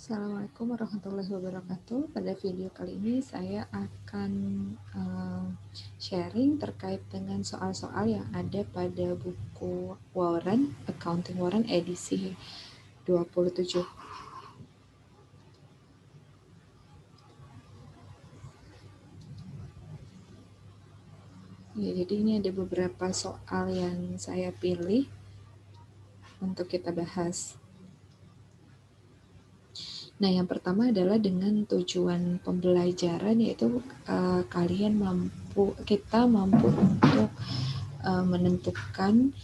Assalamualaikum warahmatullahi wabarakatuh. Pada video kali ini saya akan sharing terkait dengan soal-soal yang ada pada buku Warren, Accounting Warren edisi 27. Ya, jadi ini ada beberapa soal yang saya pilih untuk kita bahas. Nah, yang pertama adalah dengan tujuan pembelajaran, yaitu kita mampu untuk menentukan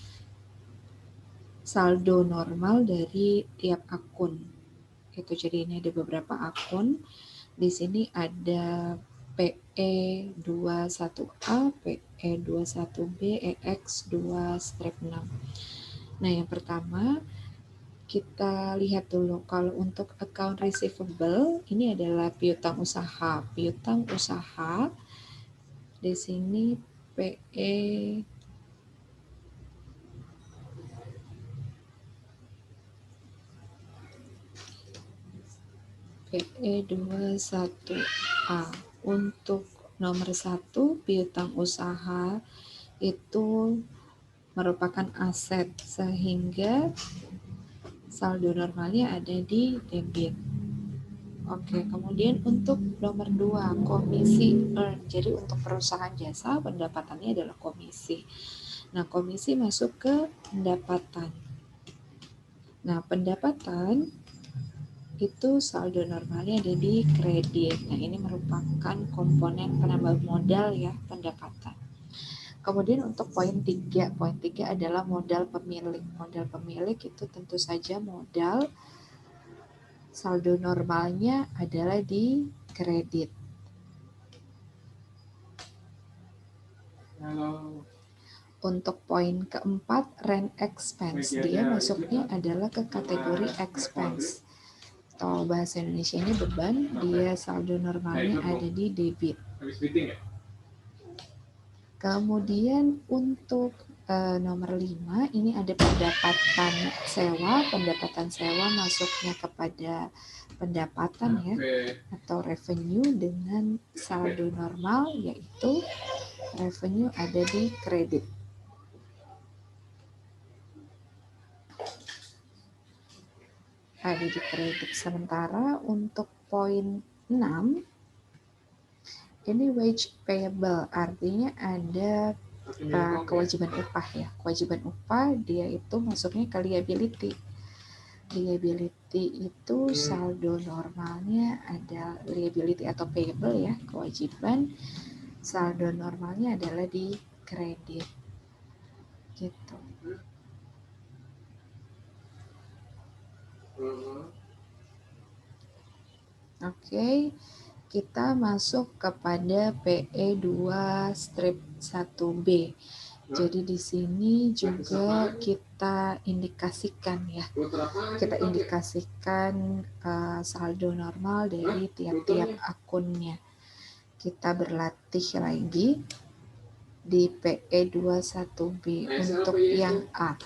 saldo normal dari tiap akun. Itu jadi ini ada beberapa akun. Di sini ada PE21A, PE21B, EX2-6. Nah, yang pertama kita lihat dulu, kalau untuk account receivable ini adalah piutang usaha. Piutang usaha di sini PE PE21A. Untuk nomor 1 piutang usaha itu merupakan aset sehingga saldo normalnya ada di debit. Oke, kemudian untuk nomor 2 komisi earn. Jadi untuk perusahaan jasa pendapatannya adalah komisi. Nah, komisi masuk ke pendapatan. Nah, pendapatan itu saldo normalnya ada di kredit. Nah, ini merupakan komponen penambah modal ya, pendapatan. Kemudian untuk poin 3 adalah modal pemilik. Modal pemilik itu tentu saja modal saldo normalnya adalah di kredit. Untuk poin keempat, rent expense. Dia masuknya adalah ke kategori expense. Atau bahasa Indonesia ini beban, dia saldo normalnya ada di debit. Kemudian untuk nomor 5 ini ada pendapatan sewa. Pendapatan sewa masuknya kepada pendapatan ya, atau revenue dengan saldo normal, yaitu revenue ada di kredit. Ada di kredit. Sementara untuk poin 6 ini wage payable, artinya ada kewajiban upah ya. Kewajiban upah dia itu masuknya ke liability. Liability itu saldo normalnya ada liability atau payable ya, kewajiban. Saldo normalnya adalah di kredit. Gitu. Oke, kita masuk kepada PE2-1B. Jadi di sini juga kita indikasikan ya. Kita indikasikan saldo normal dari tiap-tiap akunnya. Kita berlatih lagi di PE21B. Untuk yang A,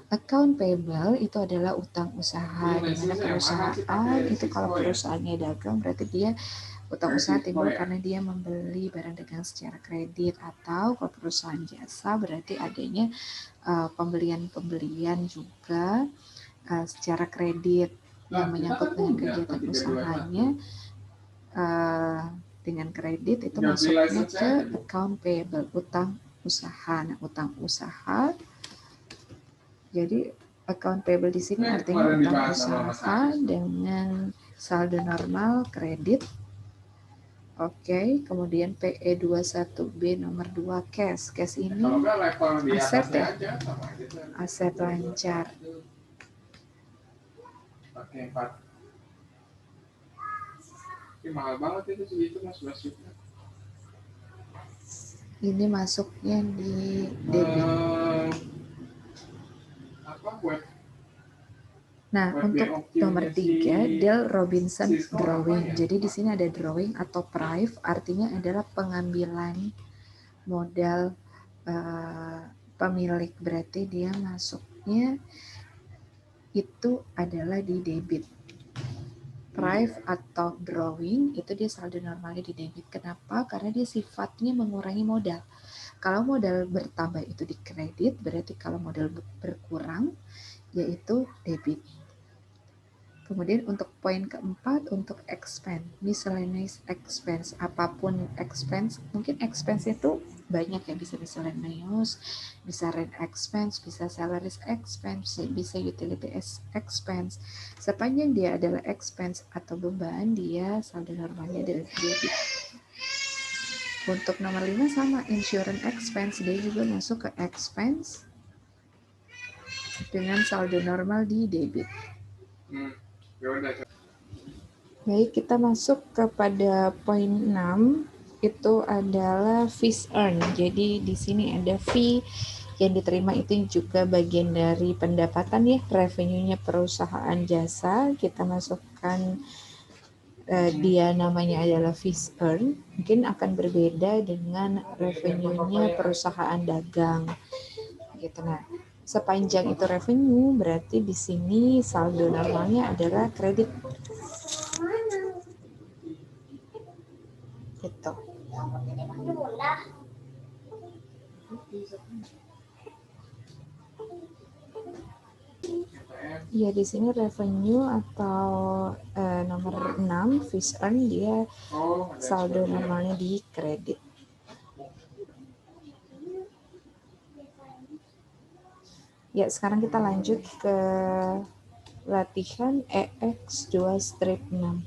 account payable itu adalah utang usaha, di mana perusahaan itu kalau perusahaannya dagang berarti dia utang usaha timbul karena dia membeli barang dagang secara kredit, atau kalau perusahaan jasa berarti adanya pembelian juga secara kredit yang menyangkut dengan kegiatan usahanya dengan kredit, itu masuknya ke account payable, utang usaha. Nah, utang usaha, jadi account payable di sini artinya utang usaha dengan saldo normal kredit. Oke, kemudian PE21B nomor 2 cash. Cash ini aset ya, aset lancar. Oke, 4. Ini mahal banget itu segitu mas masuknya. Ini masuknya di debit. Nah, untuk nomor 3, Dale Robinson drawing. Jadi di sini ada drawing atau prive, artinya adalah pengambilan modal pemilik. Berarti dia masuknya itu adalah di debit. prive atau drawing, itu dia saldo normalnya di debit. Kenapa? Karena dia sifatnya mengurangi modal. Kalau modal bertambah itu di kredit, berarti kalau modal berkurang yaitu debit. Kemudian untuk poin keempat, untuk expense, miscellaneous expense, apapun expense, mungkin expense itu banyak ya, bisa miscellaneous, bisa rent expense, bisa salaries expense, bisa utility expense. Sepanjang dia adalah expense atau beban, dia saldo normalnya adalah debit. Untuk nomor 5 sama, insurance expense, dia juga masuk ke expense dengan saldo normal di debit. Baik, kita masuk kepada poin 6, itu adalah fees earn. Jadi di sini ada fee yang diterima, itu juga bagian dari pendapatan ya, revenue-nya perusahaan jasa. Kita masukkan dia namanya adalah fees earn. Mungkin akan berbeda dengan revenue-nya perusahaan dagang. Gitu. Nah, sepanjang itu revenue, berarti di sini saldo normalnya adalah kredit. Gitu. Ya, di sini revenue atau nomor 6 fees earn, dia saldo normalnya di kredit. Ya, sekarang kita lanjut ke latihan EX2 strip 6.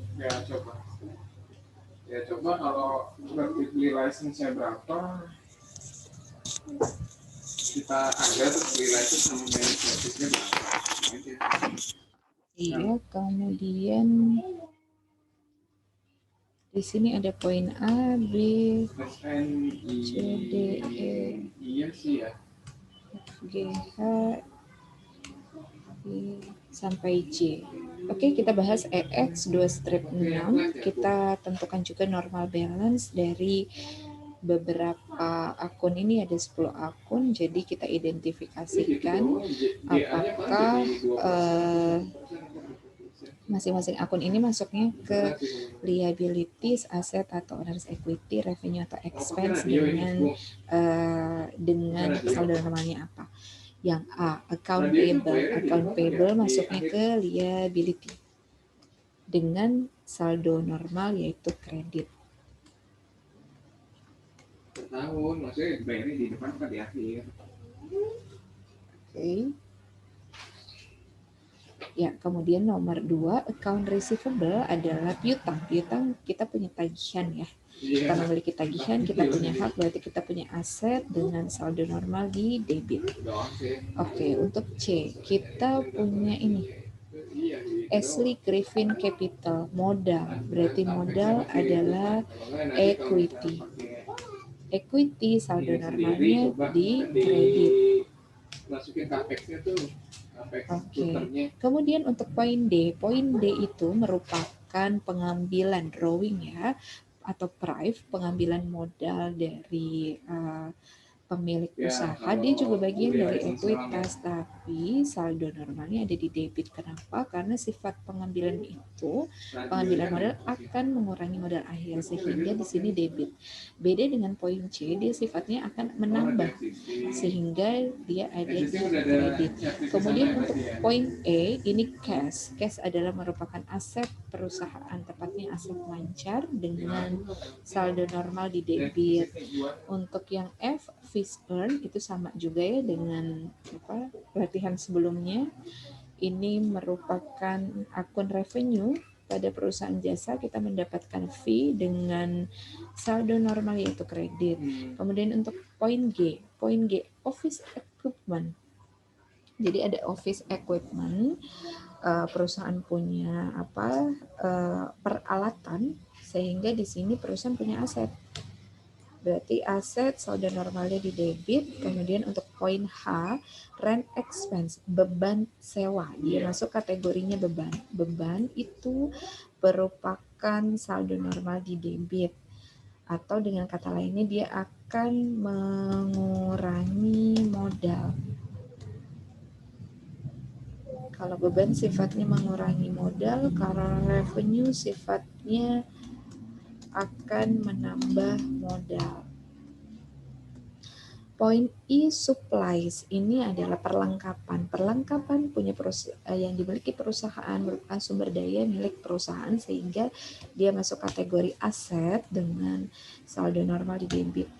Ya coba kalau beli license-nya berapa, kita ada terus beli license sama manage service-nya berapa. Iya, kemudian di sini ada poin A, B, C, D, E, iya sih ya, F, G, H, I, sampai J. Oke, kita bahas EX 2 strip 6. Kita tentukan juga normal balance dari beberapa akun. Ini ada 10 akun, jadi kita identifikasikan apakah masing-masing akun ini masuknya ke liabilities, aset atau owner's equity, revenue atau expense dengan saldo normalnya apa. Yang A, account payable masuknya ke liability dengan saldo normal yaitu kredit. Setahun, maksudnya bayarnya di depan kan di akhir. Oke. Ya, kemudian nomor 2, account receivable adalah piutang. Piutang kita punya tagihan ya. Kita memiliki tagihan, kita punya hak, berarti kita punya aset dengan saldo normal di debit. Oke, untuk C, kita punya ini. Ashley Griffin Capital, modal. Berarti modal adalah equity. Equity saldo normalnya di kredit. Oke. Kemudian untuk poin D itu merupakan pengambilan drawing ya, atau prive, pengambilan modal dari pemilik usaha. Dia juga bagian dari ekuitas, tapi saldo normalnya ada di debit. Kenapa? Karena sifat pengambilan itu, pengambilan modal akan mengurangi modal akhir, sehingga di sini debit. Beda dengan poin C, dia sifatnya akan menambah, sehingga dia ada di kredit. Kemudian untuk poin E, ini cash. Cash adalah merupakan aset perusahaan, tepatnya aset lancar dengan saldo normal di debit. Untuk yang F, fees earn, itu sama juga ya dengan latihan sebelumnya. Ini merupakan akun revenue pada perusahaan jasa, kita mendapatkan fee dengan saldo normal yaitu kredit. Kemudian untuk poin G, office equipment. Jadi ada office equipment, perusahaan punya peralatan, sehingga di sini perusahaan punya aset. Berarti aset saldo normalnya di debit. Kemudian untuk poin H, rent expense, beban sewa. Dia masuk kategorinya beban. Beban itu merupakan saldo normal di debit. Atau dengan kata lainnya, dia akan mengurangi modal. Kalau beban sifatnya mengurangi modal, kalau revenue sifatnya akan menambah modal. Poin E, supplies, ini adalah perlengkapan. Perlengkapan yang dimiliki perusahaan merupakan sumber daya milik perusahaan sehingga dia masuk kategori aset dengan saldo normal di debit.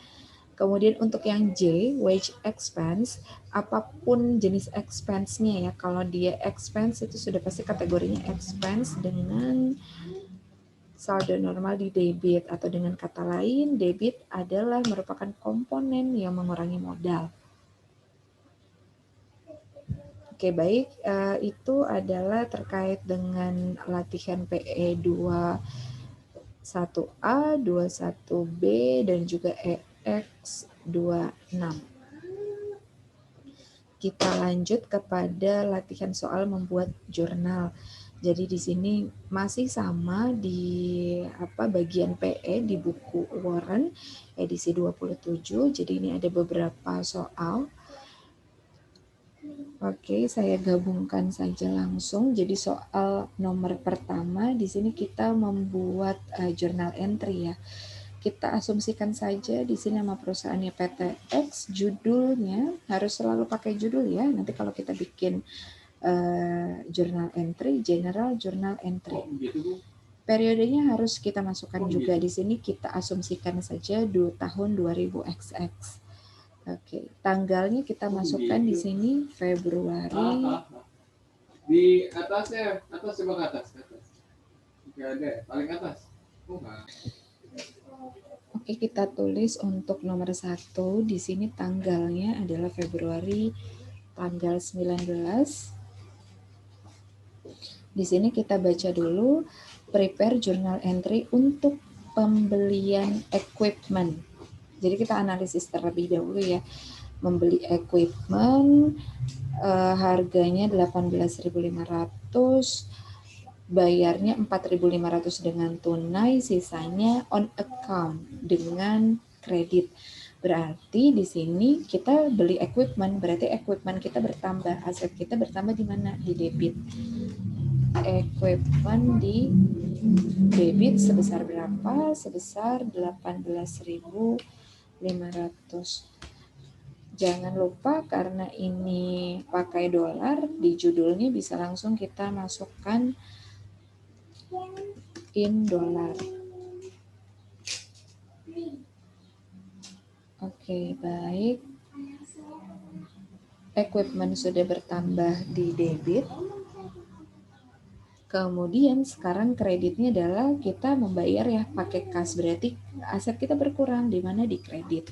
Kemudian untuk yang J, wage expense, apapun jenis expense-nya ya. Kalau dia expense itu sudah pasti kategorinya expense dengan saldo normal di debit, atau dengan kata lain debit adalah merupakan komponen yang mengurangi modal. Oke, baik, itu adalah terkait dengan latihan PE 21A, 21B dan juga EX26. Kita lanjut kepada latihan soal membuat jurnal. Jadi di sini masih sama di bagian PE di buku Warren edisi 27. Jadi ini ada beberapa soal. Oke, saya gabungkan saja langsung. Jadi soal nomor pertama di sini kita membuat jurnal entry ya. Kita asumsikan saja di sini nama perusahaannya PTX, judulnya harus selalu pakai judul ya. Nanti kalau kita bikin journal entry, general journal entry. Periodenya harus kita masukkan juga di sini, kita asumsikan saja tahun 2000XX. Oke, tanggalnya kita masukkan di sini Februari. Di atasnya, coba ke atas. Oke, ada paling atas. Oke, kita tulis untuk nomor 1 di sini tanggalnya adalah Februari tanggal 19. Di sini kita baca dulu, prepare journal entry untuk pembelian equipment. Jadi kita analisis terlebih dahulu ya. Membeli equipment, harganya 18.500, bayarnya 4.500 dengan tunai, sisanya on account dengan kredit. Berarti di sini kita beli equipment, berarti equipment kita bertambah, aset kita bertambah di mana? Di debit. Equipment di debit sebesar berapa? Sebesar 18.500. Jangan lupa karena ini pakai dolar, di judulnya bisa langsung kita masukkan in dolar. Oke, baik. Equipment sudah bertambah di debit. Kemudian sekarang kreditnya adalah kita membayar ya pakai kas, berarti aset kita berkurang di mana? Di kredit.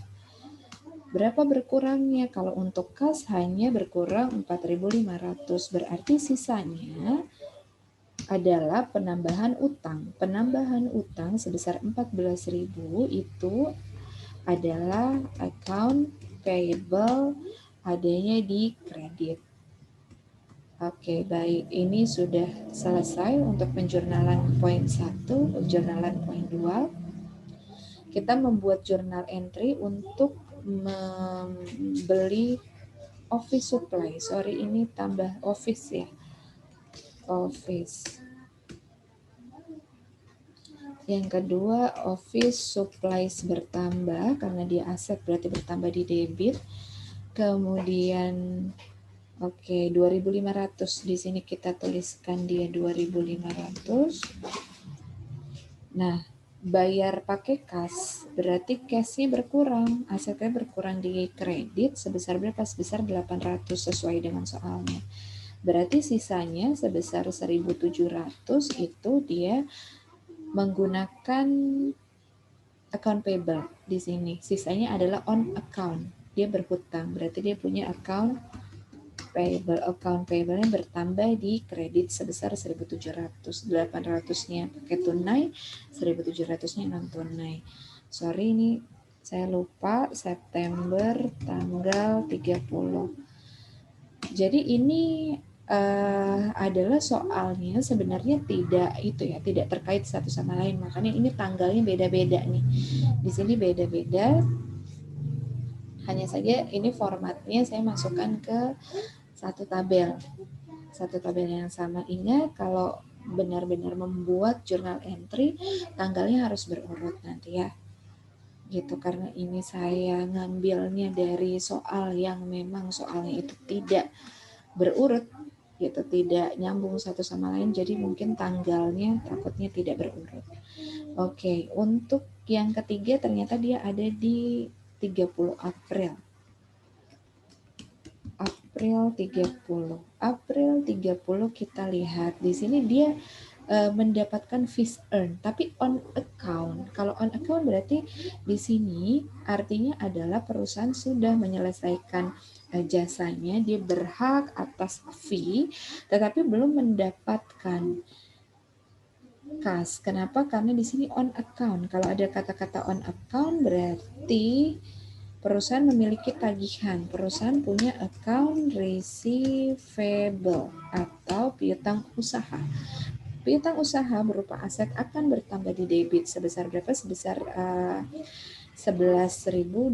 Berapa berkurangnya? Kalau untuk kas hanya berkurang 4.500, berarti sisanya adalah penambahan utang. Penambahan utang sebesar 14.000 itu adalah account payable, adanya di kredit. Oke, baik. Ini sudah selesai untuk penjurnalan poin 1, penjurnalan poin 2. Kita membuat jurnal entry untuk membeli office supply. Sorry, ini tambah office ya. Office. Yang kedua, office supplies bertambah karena dia aset, berarti bertambah di debit. Kemudian oke, 2.500 di sini kita tuliskan dia 2.500. Nah, bayar pakai kas, berarti cashnya berkurang, asetnya berkurang di kredit sebesar berapa? Sebesar 800 sesuai dengan soalnya. Berarti sisanya sebesar 1.700 itu dia menggunakan account payable di sini. Sisanya adalah on account. Dia berhutang, berarti dia punya account payable. Account payable-nya bertambah di kredit sebesar 1.700. 800-nya pakai tunai, 1.700-nya non tunai. Sorry, ini saya lupa September tanggal 30. Jadi ini adalah soalnya sebenarnya tidak terkait satu sama lain, makanya ini tanggalnya beda-beda nih. Di sini beda-beda. Hanya saja ini formatnya saya masukkan ke satu tabel. satu tabel yang sama. Ingat kalau benar-benar membuat journal entry, tanggalnya harus berurut nanti ya. Gitu, karena ini saya ngambilnya dari soal yang memang soalnya itu tidak berurut, gitu, tidak nyambung satu sama lain, jadi mungkin tanggalnya takutnya tidak berurut. Oke, untuk yang ketiga ternyata dia ada di 30 April. April 30 kita lihat di sini dia mendapatkan fees earn, tapi on account. Kalau on account berarti di sini artinya adalah perusahaan sudah menyelesaikan jasanya, dia berhak atas fee, tetapi belum mendapatkan kas. Kenapa? Karena di sini on account. Kalau ada kata-kata on account berarti perusahaan memiliki tagihan. Perusahaan punya account receivable atau piutang usaha. Piutang usaha berupa aset akan bertambah di debit sebesar berapa? Sebesar $11.250.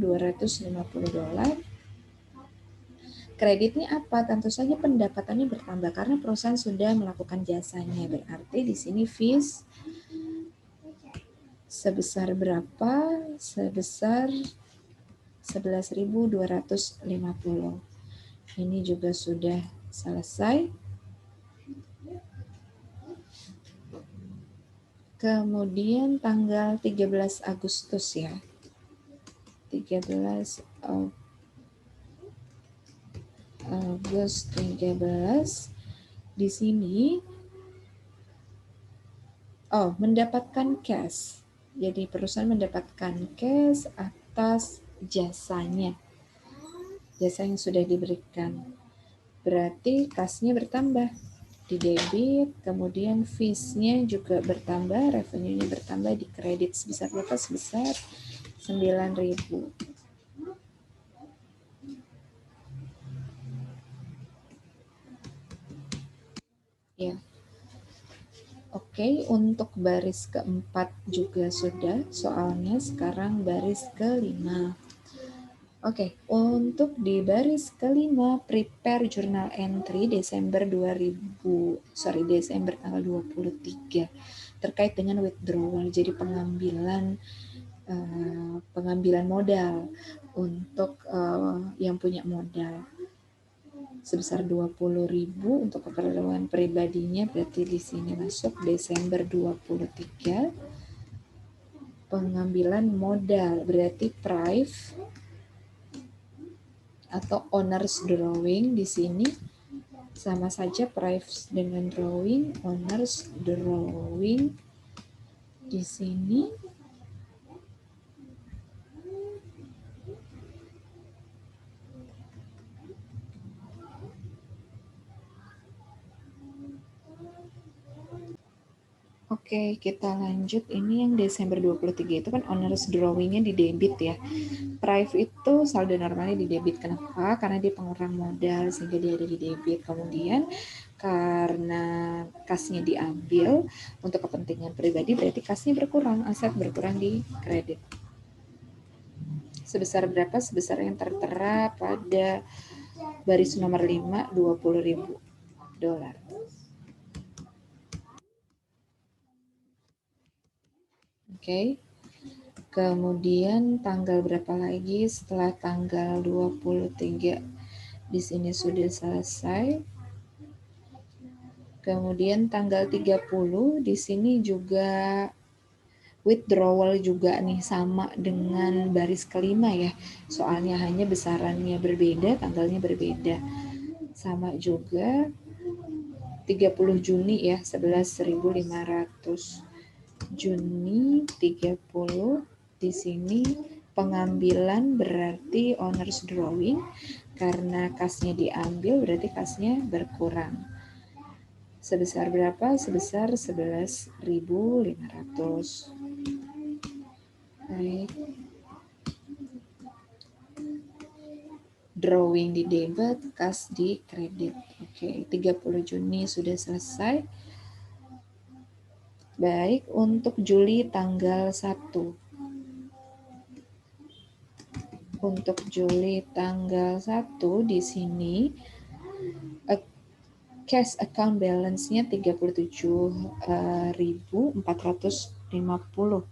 Kreditnya apa? Tentu saja pendapatannya bertambah karena perusahaan sudah melakukan jasanya. Berarti di sini fees sebesar berapa? Sebesar 11.250. Ini juga sudah selesai. Kemudian tanggal 13 Agustus ya. 13 di sini mendapatkan cash. Jadi perusahaan mendapatkan cash atas jasanya. Jasa yang sudah diberikan. Berarti kasnya bertambah di debit, kemudian fees-nya juga bertambah, revenue-nya bertambah di kredit sebesar berapa? Sebesar 9.000. Ya. Oke, untuk baris keempat juga sudah soalnya, sekarang baris kelima. Oke, untuk di baris kelima, prepare journal entry Desember tanggal 23 terkait dengan withdrawal, jadi pengambilan modal untuk yang punya modal sebesar 20.000 untuk keperluan pribadinya, berarti di sini masuk Desember 23. Pengambilan modal berarti price atau owner's drawing di sini sama saja price dengan drawing, owner's drawing di sini Oke, kita lanjut. Ini yang Desember 23 itu kan owner's drawing-nya di debit ya. Price itu saldo normalnya di debit. Kenapa? Karena dia pengurang modal sehingga dia ada di debit. Kemudian karena kasnya diambil untuk kepentingan pribadi berarti kasnya berkurang, aset berkurang di kredit. Sebesar berapa? Sebesar yang tertera pada baris nomor 5, $20.000. Oke. Kemudian tanggal berapa lagi setelah tanggal 23 di sini sudah selesai. Kemudian tanggal 30 di sini juga withdrawal juga nih sama dengan baris kelima ya. Soalnya hanya besarannya berbeda, tanggalnya berbeda. Sama juga 30 Juni ya, 11.500. Juni 30 di sini pengambilan berarti owner's drawing, karena kasnya diambil berarti kasnya berkurang. Sebesar berapa? Sebesar 11.500. Baik. Drawing di debit, kas di kredit. Oke, 30 Juni sudah selesai. Baik, untuk Juli tanggal 1. Untuk Juli tanggal 1 di sini cash account balance-nya 37.450.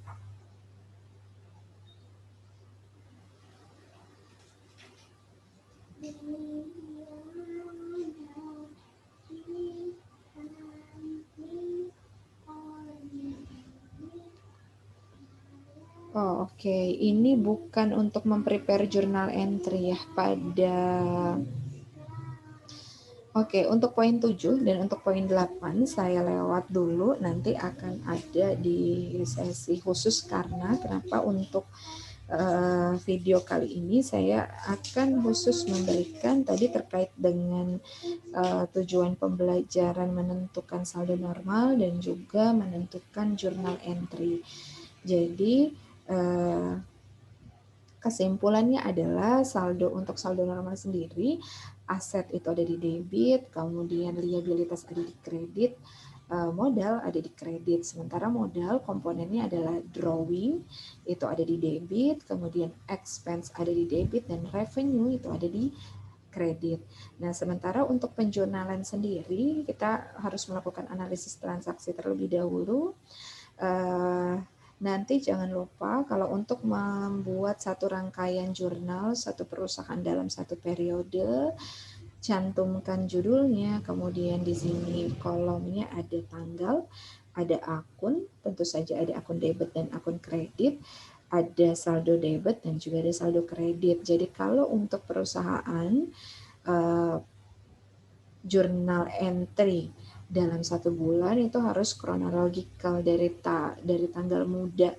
Oh, oke. Ini bukan untuk memprepare journal entry ya pada Oke, untuk poin 7 dan untuk poin 8 saya lewat dulu, nanti akan ada di sesi khusus karena kenapa untuk video kali ini saya akan khusus memberikan tadi terkait dengan tujuan pembelajaran menentukan saldo normal dan juga menentukan journal entry. Jadi kesimpulannya adalah untuk saldo normal sendiri, aset itu ada di debit, kemudian liabilitas ada di kredit, modal ada di kredit. Sementara modal komponennya adalah drawing, itu ada di debit, kemudian expense ada di debit, dan revenue itu ada di kredit. Nah, sementara untuk penjurnalan sendiri, kita harus melakukan analisis transaksi terlebih dahulu. Nanti jangan lupa kalau untuk membuat satu rangkaian jurnal satu perusahaan dalam satu periode, cantumkan judulnya, kemudian di sini kolomnya ada tanggal, ada akun, tentu saja ada akun debit dan akun kredit, ada saldo debit dan juga ada saldo kredit. Jadi kalau untuk perusahaan jurnal entry dalam satu bulan itu harus kronologikal dari tanggal muda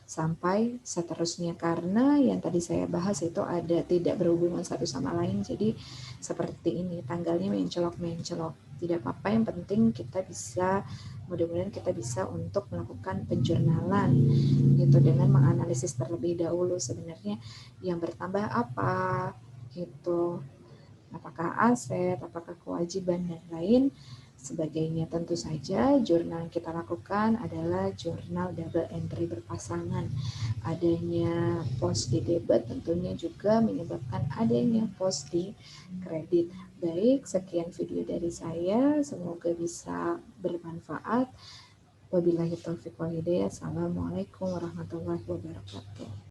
sampai seterusnya, karena yang tadi saya bahas itu ada tidak berhubungan satu sama lain. Jadi seperti ini, tanggalnya mencolok-mencolok, tidak apa-apa, yang penting kita bisa, mudah-mudahan kita bisa untuk melakukan penjurnalan gitu dengan menganalisis terlebih dahulu sebenarnya yang bertambah apa gitu, apakah aset, apakah kewajiban, dan lain sebagainya. Tentu saja jurnal yang kita lakukan adalah jurnal double entry berpasangan. Adanya pos di debit tentunya juga menyebabkan adanya pos di kredit. Baik, sekian video dari saya, semoga bisa bermanfaat. Wabillahi taufiq wal hidayah. Assalamualaikum warahmatullahi wabarakatuh.